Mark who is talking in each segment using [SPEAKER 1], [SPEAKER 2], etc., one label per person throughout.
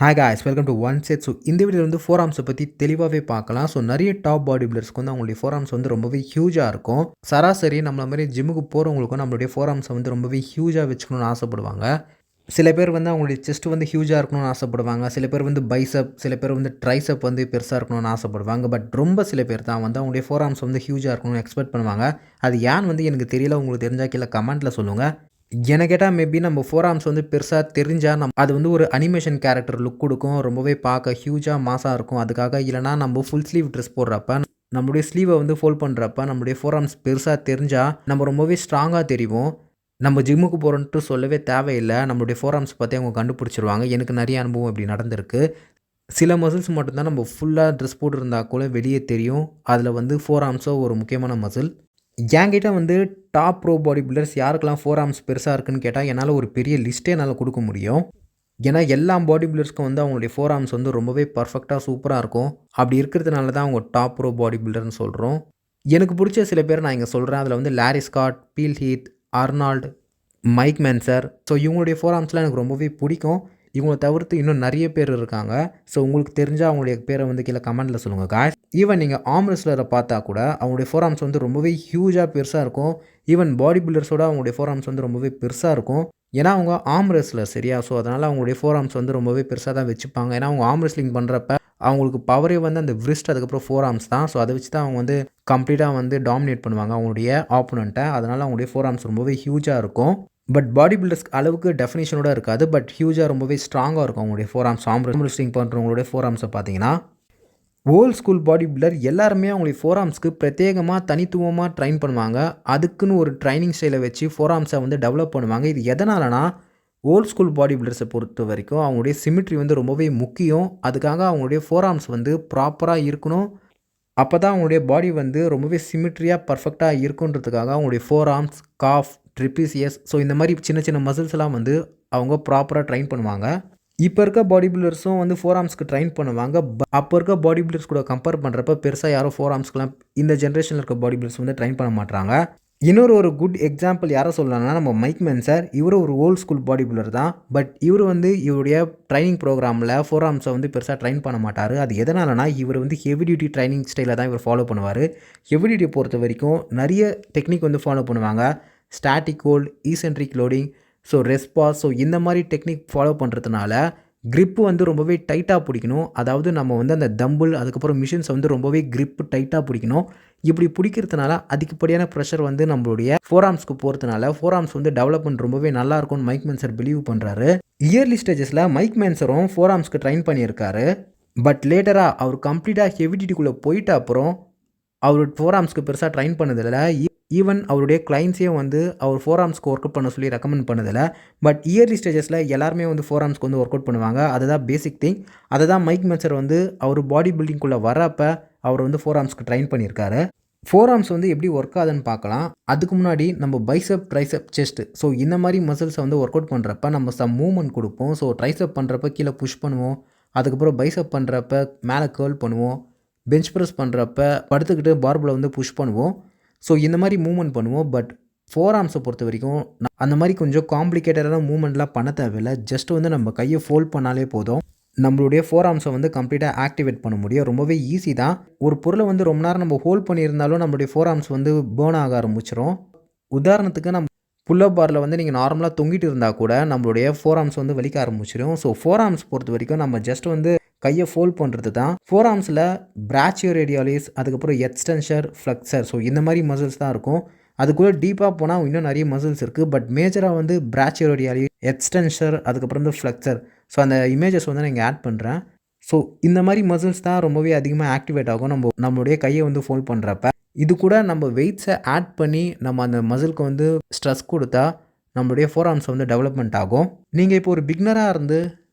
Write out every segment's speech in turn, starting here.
[SPEAKER 1] Hi guys welcome to one set. So இந்த வீடியோவில் வந்து ஃபோர் ஆர்ம்ஸை பற்றி தெளிவாகவே பார்க்கலாம். ஸோ நிறைய டாப் பாடி பில்டர்ஸ்க்கு வந்து அவங்களுடைய ஃபோர் ஆர்ம்ஸ் வந்து ரொம்பவே ஹியூஜாக இருக்கும். சராசரி நம்மள மாதிரி ஜிம்முக்கு போகிறவங்களுக்கும் நம்மளுடைய ஃபோர் ஆர்ம்ஸை வந்து ரொம்பவே ஹியூஜாக வச்சுக்கணும்னு ஆசைப்படுவாங்க. சில பேர் வந்து அவங்களுடைய செஸ்ட் வந்து ஹியூஜாக இருக்கணும்னு ஆசைப்படுவாங்க. சில பேர் வந்து பைசப், சில பேர் வந்து ட்ரைசப் வந்து பெருசாக இருக்கணும்னு ஆசைப்படுவாங்க. பட் ரொம்ப சில பேர் தான் வந்து அவங்களுடைய ஃபோர் ஆர்ம்ஸ் வந்து ஹியூஜாக இருக்கணும்னு எக்ஸ்பெக்ட் பண்ணுவாங்க. அது ஏன்னு வந்து எனக்கு தெரியல. உங்களுக்கு தெரிஞ்சால் கீழே கமெண்ட்டில் சொல்லுங்கள். என்ன கேட்டால் மேபி நம்ம ஃபோர் ஆர்ம்ஸ் வந்து பெருசாக தெரிஞ்சால் அது வந்து ஒரு அனிமேஷன் கேரக்டர் லுக் கொடுக்கும். ரொம்பவே பார்க்க ஹியூஜாக மாஸாக இருக்கும். அதுக்காக இல்லைனா நம்ம ஃபுல் ஸ்லீவ் ட்ரெஸ் போடுறப்ப நம்மளுடைய ஸ்லீவை வந்து ஃபோல்ட் பண்ணுறப்ப நம்மளுடைய ஃபோர் ஆர்ம்ஸ் பெருசாக தெரிஞ்சால் நம்ம ரொம்பவே ஸ்ட்ராங்காக தெரியும். நம்ம ஜிம்முக்கு போகிறோன்ட்டு சொல்லவே தேவையில்லை. நம்மளுடைய ஃபோர் ஆர்ம்ஸ் பார்த்து அவங்க கண்டுபிடிச்சிருவாங்க. எனக்கு நிறைய அனுபவம் இப்படி நடந்திருக்கு. சில மசில்ஸ் மட்டும்தான் நம்ம ஃபுல்லாக ட்ரெஸ் போட்டுருந்தா கூட வெளியே தெரியும். அதில் வந்து ஃபோர் ஆர்ம்ஸோ ஒரு முக்கியமான மசில். என்கிட்ட வந்து டாப் ப்ரோ பாடி பில்டர்ஸ் யாருக்கெல்லாம் ஃபோர் ஆர்ம்ஸ் பெருசாக இருக்குன்னு கேட்டால் என்னால் ஒரு பெரிய லிஸ்ட்டே என்னால் கொடுக்க முடியும். ஏன்னா எல்லா பாடி பில்டர்ஸ்க்கும் வந்து அவங்களுடைய ஃபோர் ஆர்ம்ஸ் வந்து ரொம்பவே பர்ஃபெக்டாக சூப்பராக இருக்கும். அப்படி இருக்கிறதுனால தான் அவங்க டாப் ப்ரோ பாடி பில்டர்னு சொல்கிறோம். எனக்கு பிடிச்ச சில பேர் நான் இங்கே சொல்கிறேன். அதில் வந்து Larry Scott, Phil Heath, Arnold, Mike Mentzer. So இவங்களுடைய ஃபோர் ஆர்ம்ஸ்லாம் எனக்கு ரொம்பவே பிடிக்கும். இவங்களை தவிர்த்து இன்னும் நிறைய பேர் இருக்காங்க. ஸோ உங்களுக்கு தெரிஞ்சால் அவங்களுடைய பேரை வந்து கீழே கமெண்ட்டில் சொல்லுங்கள் காய்ஸ். ஈவன் நீங்கள் ஆர்ம் ரெஸ்லரை பார்த்தா கூட அவங்களுடைய ஃபோர் ஆர்ம்ஸ் வந்து ரொம்பவே ஹியூஜாக பெருசாக இருக்கும். ஈவன் பாடி பில்டர்ஸோட அவங்களுடைய ஃபோர் ஆர்ம்ஸ் வந்து ரொம்பவே பெருசாக இருக்கும். ஏன்னா அவங்க ஆர்ம் ரெஸ்லர் சரியா. ஸோ அதனால் அவங்களுடைய ஃபோர் ஆர்ம்ஸ் வந்து ரொம்பவே பெருசாக தான் வச்சுப்பாங்க. ஏன்னா அவங்க ஆர்ம் ரெஸ்லிங் பண்ணுறப்ப அவங்களுக்கு பவரே வந்து அந்த விரிஸ்ட் அதுக்கப்புறம் ஃபோர் ஆர்ம்ஸ் தான். ஸோ அதை வச்சு தான் அவங்க வந்து கம்ப்ளீட்டாக வந்து டாமினேட் பண்ணுவாங்க அவங்களுடைய ஆப்போனண்ட்டை. அதனால் அவங்களுடைய ஃபோர் ஆர்ம்ஸ் ரொம்பவே ஹியூஜாக இருக்கும். பட் பாடி பில்டர்ஸ் அளவுக்கு டெஃபினேஷனோட இருக்காது. பட் ஹியூஜாக ரொம்பவே ஸ்ட்ராங்காக இருக்கும் அவங்களுடைய ஃபோர் ஆர்ம்ஸ். ஆர்ம் ரெஸ்லிங் பண்ணுறவங்களுடைய ஃபோர் ஆர்ம்ஸை பார்த்தீங்கன்னா ஓல்ட் ஸ்கூல் பாடி பில்டர் எல்லாருமே அவங்களுடைய ஃபோர் ஆர்ம்ஸ்க்கு பிரத்யேகமாக தனித்துவமாக ட்ரைன் பண்ணுவாங்க. அதுக்குன்னு ஒரு ட்ரைனிங் ஸ்டைலை வச்சு ஃபோர் ஆர்ம்ஸை வந்து டெவலப் பண்ணுவாங்க. இது எதனாலனா ஓல்ட் ஸ்கூல் பாடி பில்டர்ஸை பொறுத்த வரைக்கும் அவங்களுடைய சிமிட்ரி வந்து ரொம்பவே முக்கியம். அதுக்காக அவங்களுடைய ஃபோர் ஆர்ம்ஸ் வந்து ப்ராப்பராக இருக்கணும். அப்போ தான் அவங்களுடைய பாடி வந்து ரொம்பவே சிமிட்ரியாக பர்ஃபெக்டாக இருக்குன்றதுக்காக அவங்களுடைய ஃபோர் ஆர்ம்ஸ், காஃப், ட்ரிபிசியஸ், ஸோ இந்த மாதிரி சின்ன சின்ன மசில்ஸ்லாம் வந்து அவங்க ப்ராப்பராக ட்ரைன் பண்ணுவாங்க. இப்போ இருக்க பாடி பில்டர்ஸும் வந்து ஃபோர் ஆர்ம்ஸ்க்கு ட்ரைன் பண்ணுவாங்க. அப்போ இருக்க பாடி பில்டர்ஸ் கூட கம்பேர் பண்ணுறப்ப பெருசாக யாரும் ஃபோர் ஆர்ம்ஸ்க்குலாம் இந்த ஜென்ரேஷனில் இருக்க பாடி பில்டர்ஸ் வந்து ட்ரைன் பண்ண மாட்டாங்க. இன்னொரு குட் எக்ஸாம்பிள் யாரை சொல்லலாம்னா நம்ம மைக் மென்சர். இவர் ஒரு ஓல்ட் ஸ்கூல் பாடி பில்டர் தான். பட் இவர் வந்து இவருடைய ட்ரைனிங் ப்ரோக்ராமில் ஃபோர் ஆர்ம்ஸை வந்து பெருசாக ட்ரைன் பண்ண மாட்டார். அது எதனாலனா இவர் வந்து ஹெவி டியூட்டி ட்ரைனிங் ஸ்டைலில் தான் இவர் ஃபாலோ பண்ணுவார். ஹெவி டியூட்டியை பொறுத்த வரைக்கும் நிறைய டெக்னிக் வந்து ஃபாலோ பண்ணுவாங்க. Static hold, eccentric loading, so ரெஸ்பாஸ், ஸோ இந்த மாதிரி டெக்னிக் ஃபாலோ பண்ணுறதுனால கிரிப்பு வந்து ரொம்பவே டைட்டாக பிடிக்கணும். அதாவது நம்ம வந்து அந்த தம்பிள் அதுக்கப்புறம் மிஷின்ஸை வந்து ரொம்பவே கிரிப்பு டைட்டாக பிடிக்கணும். இப்படி பிடிக்கிறதுனால அதிகப்படியான ப்ரெஷர் வந்து நம்மளுடைய ஃபோர் ஆர்ம்ஸ்க்கு போகிறதுனால ஃபோர் ஆர்ம்ஸ் வந்து டெவலப்மெண்ட் ரொம்பவே நல்லா இருக்கும்னு மைக் மென்சர் பிலீவ் பண்ணுறாரு. இயர்லி ஸ்டேஜஸில் மைக் மென்சரும் ஃபோர் ஆர்ம்ஸ்க்கு ட்ரைன் பண்ணியிருக்காரு. பட் லேட்டராக அவர் கம்ப்ளீட்டாக ஹெவி டியூட்டிக்குள்ளே போயிட்ட அப்புறம் அவர் ஃபோர் ஆர்ம்ஸ்க்கு பெருசாக ட்ரைன் பண்ணதில்லை. ஈவன் அவருடைய கிளைண்ட்ஸே வந்து அவர் ஃபோர் ஆர்ம்ஸ்க்கு ஒர்க் அவுட் பண்ண சொல்லி ரெக்கமெண்ட் பண்ணதில்லை. பட் இயர்லி ஸ்டேஜஸில் எல்லாருமே வந்து ஃபோர் ஆர்ம்ஸ்க்கு வந்து ஒர்க் அவுட் பண்ணுவாங்க. அதுதான் பேசிக் திங். அதை தான் மைக் மென்சர் வந்து அவர் பாடி பில்டிங்குள்ளே வரப்போ அவர் வந்து ஃபோர் ஆர்ம்ஸ்க்கு ட்ரைன் பண்ணியிருக்காரு. ஃபோர் ஆர்ம்ஸ் வந்து எப்படி ஒர்க் ஆகுதுன்னு பார்க்கலாம். அதுக்கு முன்னாடி நம்ம பைசப், ட்ரைசப், செஸ்ட், ஸோ இந்த மாதிரி மசில்ஸை வந்து ஒர்க் அவுட் பண்ணுறப்ப நம்ம மூவ்மெண்ட் கொடுப்போம். ஸோ ட்ரைசப் பண்ணுறப்ப கீழே புஷ் பண்ணுவோம். அதுக்கப்புறம் பைசப் பண்ணுறப்ப மேலே கேர்ல் பண்ணுவோம். பெஞ்ச் ப்ரெஸ் பண்ணுறப்ப படுத்துக்கிட்டு பார்பில் வந்து புஷ் பண்ணுவோம். ஸோ இந்த மாதிரி மூவ்மெண்ட் பண்ணுவோம். பட் ஃபோர் ஆர்ம்ஸை பொறுத்த வரைக்கும் அந்த மாதிரி கொஞ்சம் காம்ப்ளிகேட்டடான மூவ்மெண்ட்லாம் பண்ண தேவையில்லை. ஜஸ்ட் வந்து நம்ம கையை ஃபோல்ட் பண்ணாலே போதும். நம்மளுடைய ஃபோர் ஆர்ம்ஸை வந்து கம்ப்ளீட்டாக ஆக்டிவேட் பண்ண முடியும். ரொம்பவே ஈஸி தான். ஒரு பொருளை வந்து ரொம்ப நேரம் நம்ம ஹோல்ட் பண்ணியிருந்தாலும் நம்மளுடைய ஃபோர் ஆர்ம்ஸ் வந்து பேர்ன் ஆக ஆரம்பிச்சிடும். உதாரணத்துக்கு நம்ம புல்லப் பாரில் வந்து நீங்கள் நார்மலாக தொங்கிட்டு இருந்தால் கூட நம்மளுடைய ஃபோர் ஆர்ம்ஸ் வந்து வலிக்க ஆரம்பிச்சிடும். ஸோ ஃபோர் ஆர்ம்ஸ் பொறுத்த வரைக்கும் நம்ம ஜஸ்ட் வந்து கையை ஃபோல்ட் பண்ணுறது தான். ஃபோர் ஆர்ம்ஸில் பிராச்சியோரேடியாலிஸ், அதுக்கப்புறம் எக்ஸ்டென்ஷர், ஃப்ளெக்சர், ஸோ இந்த மாதிரி மசில்ஸ் தான் இருக்கும். அதுக்குள்ளே டீப்பாக போனால் இன்னும் நிறைய மசில்ஸ் இருக்குது. பட் மேஜராக வந்து பிராச்சியோரேடியாலிஸ், எக்ஸ்டென்ஷர், அதுக்கப்புறம் வந்து ஃப்ளெக்சர். ஸோ அந்த இமேஜஸ் வந்து நான் இங்கே ஆட் பண்ணுறேன். ஸோ இந்த மாதிரி மசில்ஸ் தான் ரொம்பவே அதிகமாக ஆக்டிவேட் ஆகும் நம்மளுடைய கையை வந்து ஃபோல்ட் பண்ணுறப்ப. இது கூட நம்ம வெயிட்ஸை ஆட் பண்ணி நம்ம அந்த மசிலுக்கு வந்து ஸ்ட்ரெஸ் கொடுத்தா நம்மளுடைய ஃபோர் ஆர்ம்ஸ் வந்து டெவலப்மெண்ட் ஆகும். நீங்கள் இப்போ ஒரு பிகினராக இருந்து,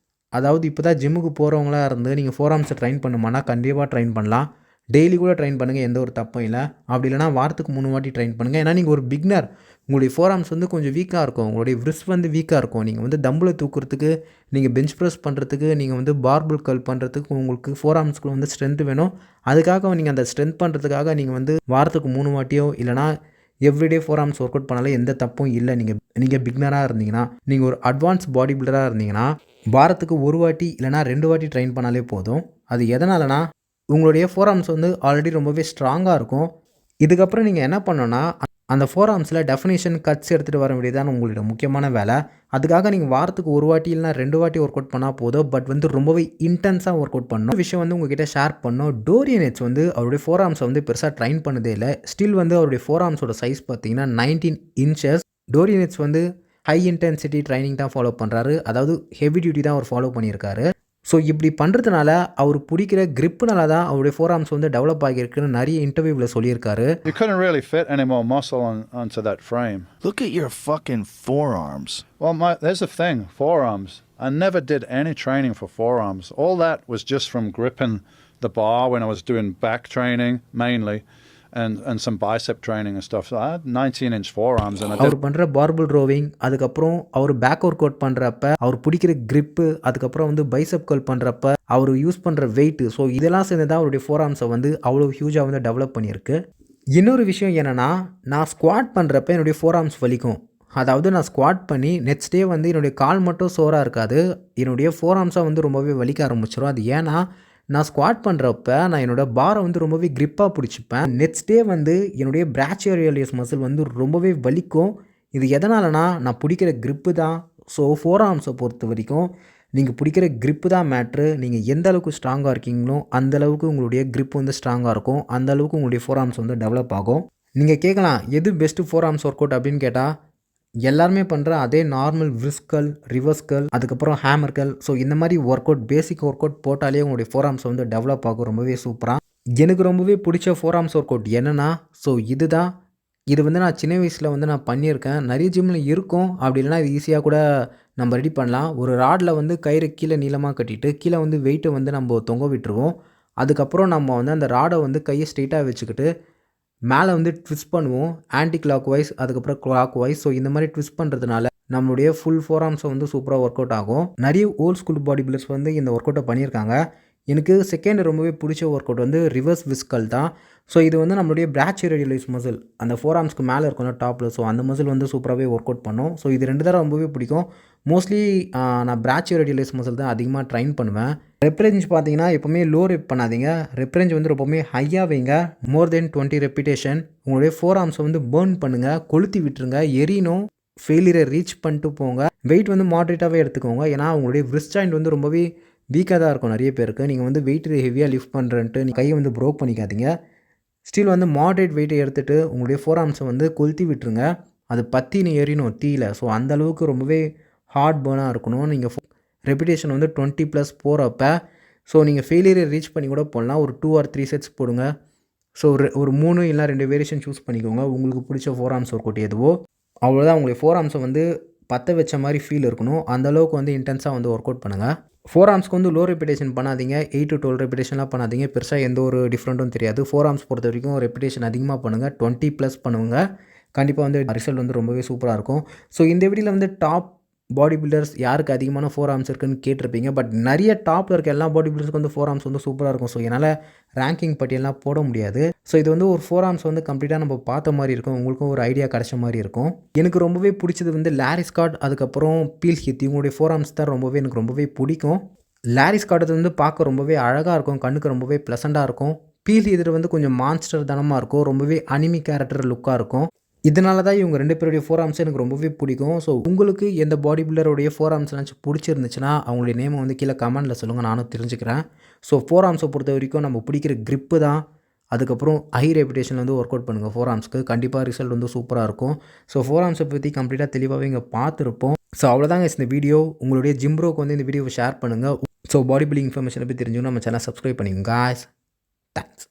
[SPEAKER 1] அதாவது இப்போ தான் ஜிம்முக்கு போகிறவங்களா இருந்து நீங்கள் ஃபோர் ஆர்ம்ஸை ட்ரைன் பண்ணுமானா கண்டிப்பாக ட்ரைன் பண்ணலாம். டெய்லி கூட ட்ரைன் பண்ணுங்கள், எந்த ஒரு தப்பும் இல்லை. அப்படி இல்லைனா வாரத்துக்கு 3 வாட்டி ட்ரைன் பண்ணுங்கள். ஏன்னா நீங்கள் ஒரு பிகினர், உங்களுடைய ஃபோர் ஆர்ம்ஸ் வந்து கொஞ்சம் வீக்காக இருக்கும். உங்களுடைய விரிஸ்ட் வந்து வீக்காக இருக்கும். நீங்கள் வந்து டம்பிளை தூக்குறதுக்கு, நீங்கள் பெஞ்ச் ப்ரெஸ் பண்ணுறதுக்கு, நீங்கள் வந்து பார்பிள் கர்ல் பண்ணுறதுக்கு உங்களுக்கு ஃபோர் ஆர்ம்ஸ்க்கு வந்து ஸ்ட்ரென்த் வேணும். அதுக்காக நீங்கள் அந்த ஸ்ட்ரென்த் பண்ணுறதுக்காக நீங்கள் வந்து வாரத்துக்கு 3 வாட்டியோ இல்லைனா everyday four arms work out பண்ணாலும் எந்த தப்பும் இல்லை. நீங்கள் பிகினராக இருந்தீங்கன்னா, நீங்கள் ஒரு அட்வான்ஸ் பாடி பில்டராக இருந்தீங்கன்னா வாரத்துக்கு 1 வாட்டி இல்லைனா 2 வாட்டி ட்ரெயின் பண்ணாலே போதும். அது எதனாலனா, உங்களுடைய ஃபோர் ஆர்ம்ஸ் வந்து ஆல்ரெடி ரொம்பவே ஸ்ட்ராங்கா இருக்கும். இதுக்கப்புறம் நீங்க என்ன பண்ணணும்னா, அந்த ஃபோர் ஆர்ம்ஸில டெஃபினிஷன், கட்ஸ் எடுத்துட்டு வர வேண்டியது தான் உங்களோட முக்கியமான வேலை. அதுக்காக நீங்க வாரத்துக்கு 1 வாட்டி இல்லைனா 2 வாட்டி ஒர்க் அவுட் பண்ணா போதும். பட் வந்து ரொம்பவே இன்டென்ஸா ஒர்க் அவுட் பண்ணணும். விஷயம் வந்து உங்ககிட்ட ஷேர் பண்ணணும். டோரியன் எட்ஜ் வந்து அவருடைய ஃபோர் ஆர்ம்ஸை வந்து பெருசா ட்ரெயின் பண்ணதே இல்ல. ஸ்டில் வந்து அவருடைய ஃபோர் ஆர்ம்ஸோட சைஸ் பார்த்தீங்கன்னா 19 இன்ச்சஸ். டோரியன் எட்ஜ் வந்து ஹை இன்டென்சிட்டி ட்ரைனிங் தான் ஃபாலோ பண்றாரு. அதாவது ஹெவி டியூட்டி தான் அவர் ஃபாலோ பண்ணியிருக்காரு. ஸோ இப்படி பண்ணுறதுனால அவர் பிடிக்கிற கிரிப்புனால தான் அவருடைய ஃபோர் ஆர்ம்ஸ் வந்து டெவலப் ஆகியிருக்குன்னு நிறைய இன்டர்வியூவில் சொல்லியிருக்காரு.
[SPEAKER 2] You couldn't really fit any more muscle onto that frame.
[SPEAKER 3] Look at your fucking forearms.
[SPEAKER 2] Well, there's the thing, forearms. I never did any training for forearms. All that was just from gripping the bar when I was doing back training mainly. And some bicep training and stuff. So I had 19-inch forearms.
[SPEAKER 1] அவர் பண்ணுற barbell roving, அதுக்கப்புறம் அவர் back work out பண்ணுறப்ப அவர் பிடிக்கிற grip, அதுக்கப்புறம் வந்து bicep curl பண்ணுறப்ப அவர் use பண்ணுற weight, so இதெல்லாம் சேர்ந்து தான் அவருடைய ஃபோர் ஆர்ம்ஸை வந்து அவ்வளோ ஹியூஜாக வந்து டெவலப் பண்ணியிருக்கு. இன்னொரு விஷயம் என்னென்னா, நான் ஸ்குவாட் பண்ணுறப்ப என்னுடைய ஃபோர் ஆர்ம்ஸ் வலிக்கும். அதாவது நான் ஸ்குவாட் பண்ணி நெக்ஸ்ட் டே வந்து என்னுடைய கால் மட்டும் சோராக இருக்காது, என்னுடைய ஃபோர் ஆர்ம்ஸாக வந்து ரொம்பவே வலிக்க ஆரம்பிச்சிடும். அது ஏன்னா நான் ஸ்குவாட் பண்ணுறப்ப நான் என்னோடய பாரை வந்து ரொம்பவே கிரிப்பாக பிடிச்சிப்பேன். நெக்ஸ்ட் டே வந்து என்னுடைய பிராச்சியோரியலியஸ் மசில் வந்து ரொம்பவே வலிக்கும். இது எதனாலனா நான் பிடிக்கிற கிரிப்பு தான். ஸோ ஃபோர் ஆர்ம்ஸை பொறுத்த வரைக்கும் நீங்கள் பிடிக்கிற கிரிப்பு தான் மேட்ரு. நீங்கள் எந்த அளவுக்கு ஸ்ட்ராங்காக இருக்கீங்களோ அந்தளவுக்கு உங்களுடைய கிரிப் வந்து ஸ்ட்ராங்காக இருக்கும். அந்தளவுக்கு உங்களுடைய ஃபோர் ஆர்ம்ஸ் வந்து டெவலப் ஆகும். நீங்கள் கேட்கலாம், எது best four arms work out அப்படின்னு கேட்டால், எல்லாருமே பண்ணுற அதே நார்மல் விஸ்கல், ரிவர்ஸ்கல், அதுக்கப்புறம் ஹேமர்கள். ஸோ இந்த மாதிரி ஒர்க் அவுட், பேசிக் ஒர்க் அவுட் போட்டாலே உங்களுடைய ஃபோர் ஆர்ம்ஸ் வந்து டெவலப் ஆகும் ரொம்பவே சூப்பராக. எனக்கு ரொம்பவே பிடிச்ச ஃபோர் ஆர்ம்ஸ் ஒர்க் அவுட் என்னென்னா, ஸோ இதுதான். இது வந்து நான் சின்ன வயசில் வந்து நான் பண்ணியிருக்கேன். நிறைய ஜிம்மில் இருக்கும். அப்படி இல்லைனா இது ஈஸியாக கூட நம்ம ரெடி பண்ணலாம். ஒரு ராடில் வந்து கயிறு கீழே நீளமாக கட்டிட்டு கீழே வந்து வெயிட்டை வந்து நம்ம தொங்க விட்டுருவோம். அதுக்கப்புறம் நம்ம வந்து அந்த ராடை வந்து கையை ஸ்ட்ரெயிட்டாக வச்சுக்கிட்டு மேலே வந்து ட்விஸ்ட் பண்ணுவோம். ஆன்டி கிளாக் வைஸ், அதுக்கப்புறம் கிளாக் வைஸ். ஸோ இந்த மாதிரி ட்விஸ்ட் பண்ணுறதுனால நம்மளுடைய ஃபுல் ஃபோர் ஆர்ம்ஸை வந்து சூப்பராக ஒர்க் அவுட் ஆகும். நிறைய ஓல்ட் ஸ்கூல் பாடி பில்டர்ஸ் வந்து இந்த ஒர்க் அவுட்டை பண்ணியிருக்காங்க. எனக்கு செகண்ட் ரொம்பவே பிடிச்ச ஒர்க் அவுட் வந்து ரிவர்ஸ் விஸ்கல் தான். ஸோ இது வந்து நம்மளுடைய பிராச்சியோரியலியஸ் மசில், அந்த ஃபோர் ஆர்ம்ஸ்க்கு மேலே இருக்கும்ல டாப்பில், ஸோ அந்த மசில் வந்து சூப்பராகவே ஒர்க் அவுட் பண்ணும். ஸோ இது 2 தடவை ரொம்பவே பிடிக்கும். மோஸ்ட்லி நான் பிராச்சியோரியலியஸ் மசில் தான் அதிகமாக ட்ரைன் பண்ணுவேன். ரெப் ரேஞ்ச் பார்த்தீங்கன்னா எப்போவுமே லோ ரெப் பண்ணாதீங்க. ரெப் ரேஞ்ச் வந்து ரொம்பவுமே ஹையாக வைங்க. மோர் தென் 20 ரெப்பிடேஷன். உங்களுடைய ஃபோர் ஆர்ம்ஸை வந்து பேர்ன் பண்ணுங்கள், கொளுத்தி விட்டுருங்க, எரியணும், ஃபெயிலியரை ரீச் பண்ணிட்டு போங்க. வெயிட் வந்து மாட்ரேட்டாகவே எடுத்துக்கோங்க. ஏன்னா உங்களுடைய ரிஸ்ட் ஜாயிண்ட் வந்து ரொம்பவே வீக்காக தான் இருக்கும் நிறைய பேருக்கு. நீங்கள் வந்து வெயிட் ஹெவியாக லிஃப்ட் பண்ணுறன்ட்டு கையை வந்து ப்ரோக் பண்ணிக்காதீங்க. ஸ்டில் வந்து மாட்ரேட் வெயிட்டை எடுத்துகிட்டு உங்களுடைய ஃபோர் ஆர்ம்ஸை வந்து கொளுத்தி விட்டுருங்க. அது பற்றின்னு எரியணும் தீயில். ஸோ அந்தளவுக்கு ரொம்பவே ஹார்ட் பேர்னாக இருக்கணும். நீங்கள் ரெப்பிடேஷன் வந்து 20+ போகிறப்ப ஸோ நீங்கள் ஃபெயிலியரை ரீச் பண்ணி கூட போடலாம். ஒரு 2 or 3 செட்ஸ் போடுங்க. ஸோ ஒரு 3 இல்லை 2 வேரியேஷன் சூஸ் பண்ணிக்கோங்க. உங்களுக்கு பிடிச்ச ஃபோர் ஆர்ம்ஸ் ஒர்க் அவுட் எதுவோ அவ்வளோதான். உங்களுடைய ஃபோர் ஆர்ம்ஸை வந்து பற்ற வச்ச மாதிரி ஃபீல் இருக்கணும். அந்தளவுக்கு வந்து இன்டென்ஸாக வந்து ஒர்க் அவுட் பண்ணுங்கள். ஃபோர் ஆர்ம்ஸ்க்கு வந்து லோ ரெப்பிடேஷன் பண்ணாதீங்க. 8 to 12 ரெப்பிடேஷன்லாம் பண்ணாதீங்க. பெருசாக எந்த ஒரு டிஃப்ரெண்ட்டும் தெரியாது. ஃபோர் ஆர்ம்ஸ் பொறுத்த வரைக்கும் ரெப்பிடேஷன் அதிகமாக பண்ணுங்கள். 20+ பண்ணுங்க. கண்டிப்பாக வந்து ரிசல்ட் வந்து ரொம்பவே சூப்பராக இருக்கும். ஸோ இந்த வீடியோவில் வந்து டாப் பாடி பில்டர்ஸ் யாருக்கு அதிகமான ஃபோர் ஆர்ம்ஸ் இருக்குன்னு கேட்டிருப்பீங்க. பட் நிறைய டாப்பில் இருக்க எல்லா பாடி பில்டர்ஸ்க்கு வந்து ஃபோர் ஆர்ம்ஸ் வந்து சூப்பராக இருக்கும். ஸோ என்னால் ரேங்கிங் பட்டியலாம் போட முடியாது. ஸோ இது வந்து ஒரு ஃபோர் ஆர்ம்ஸ் வந்து கம்ப்ளீட்டாக நம்ம பார்த்த மாதிரி இருக்கும். உங்களுக்கும் ஒரு ஐடியா கிடைச்ச மாதிரி இருக்கும். எனக்கு ரொம்பவே பிடிச்சது வந்து லாரி ஸ்காட், அதுக்கப்புறம் பீல் ஹீத். இவங்களுடைய ஃபோர் ஆர்ம்ஸ் தான் எனக்கு ரொம்பவே பிடிக்கும். லாரி ஸ்காட் வந்து பார்க்க ரொம்பவே அழகாக இருக்கும், கண்ணுக்கு ரொம்பவே ப்ளசண்ட்டாக இருக்கும். பீல் ஹீத் வந்து கொஞ்சம் மான்ஸ்டர் தனமாக இருக்கும், ரொம்பவே அனிமி கேரக்டர் லுக்காக இருக்கும். இதனால தான் இவங்க 2 பேருடைய ஃபோர் ஆர்ம்ஸ் எனக்கு ரொம்பவே பிடிக்கும். ஸோ உங்களுக்கு எந்த பாடி பில்டருடைய ஃபோர் ஆர்ம்ஸ்னாச்சும் பிடிச்சிருந்துச்சுன்னா அவங்களுடைய நேமை வந்து கீழே கமெண்ட்டில் சொல்லுங்கள், நானும் தெரிஞ்சுக்கிறேன். ஸோ ஃபோர் ஆர்ம்ஸை பொறுத்த வரைக்கும் நம்ம பிடிக்கிற கிரிப்பு தான். அதுக்கப்புறம் ஹை ரெப்பிடேஷன் வந்து ஒர்க் அவுட் பண்ணுங்கள் ஃபோர் ஆர்ம்ஸ்க்கு. கண்டிப்பாக ரிசல்ட் வந்து சூப்பராக இருக்கும். ஸோ ஃபோர் ஆர்ம்ஸை பற்றி கம்ப்ளீட்டாக தெளிவாகவே இங்கே பார்த்துருப்போம். ஸோ அவ்வளோதாங்க இந்த வீடியோ. உங்களுடைய ஜிம் ப்ரோக்கு வந்து இந்த வீடியோவை ஷேர் பண்ணுங்கள். ஸோ பாடி பில்டிங் இன்ஃபர்மேஷனை பற்றி தெரிஞ்சுக்கணும் நம்ம சேனல் சப்ஸ்கிரைப் பண்ணிக்கோங்க. Guys, thanks.